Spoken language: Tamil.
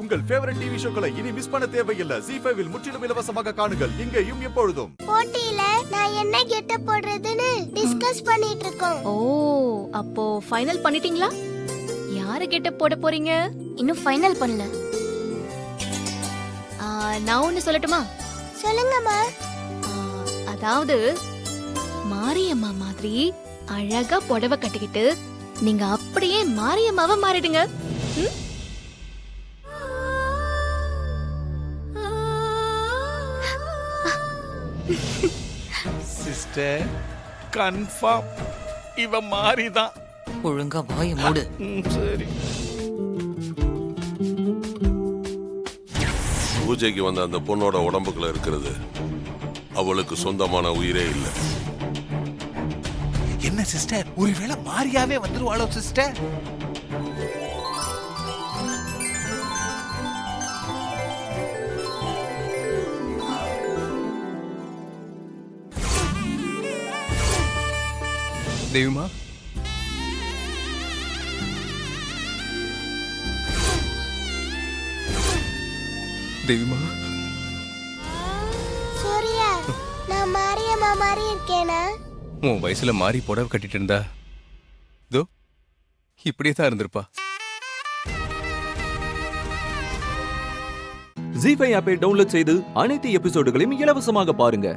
உங்கள் ஃபேவரட் டிவி ஷோக்களை இனி மிஸ் பண்ண தேவையில்லை. ZEE5 இல் முற்றிலும் இலவசமாக காணுங்கள், இங்கேயும் எப்பொழுதும். போட்டியில நான் என்ன கெட்ட போடுறதுன்னு டிஸ்கஸ் பண்ணிட்டு இருக்கோம். ஓ, அப்போ ஃபைனல் பண்ணிட்டீங்களா? யாரு கெட்ட போட போறீங்க? இன்னும் ஃபைனல் பண்ணல. நான் ஒன்னு சொல்லட்டுமா? சொல்லுங்கம்மா. அதாவது மாரியம்மா மாதிரி அழகா புடவை கட்டிக்கிட்டு நீங்க அப்படியே மாரியம்மாவா மாறிடுங்க. சிஸ்டர் கன்ஃபார்ம் இவ மாறிதான். ஒழுங்கா வாய மூடு. சரி. பூஜைக்கு வந்த அந்த பொண்ணோட உடம்புக்குள்ள இருக்கிறது அவளுக்கு சொந்தமான உயிரே இல்லை. என்ன சிஸ்டர், ஒருவேளை மாரியாவே வந்துருவாளோ சிஸ்டர்? தேவிமா, தேவிமா, சூர்யா, நான் மாரியம்மா மாதிரி இருக்கேனா? உன் வயசுல மாறி புடவை கட்டிட்டு இருந்தா இதோ இப்படியே தான் இருந்திருப்பா. ZEE5 ஆப்பை டவுன்லோட் செய்து அனைத்து எபிசோடுகளையும் இலவசமாக பாருங்க.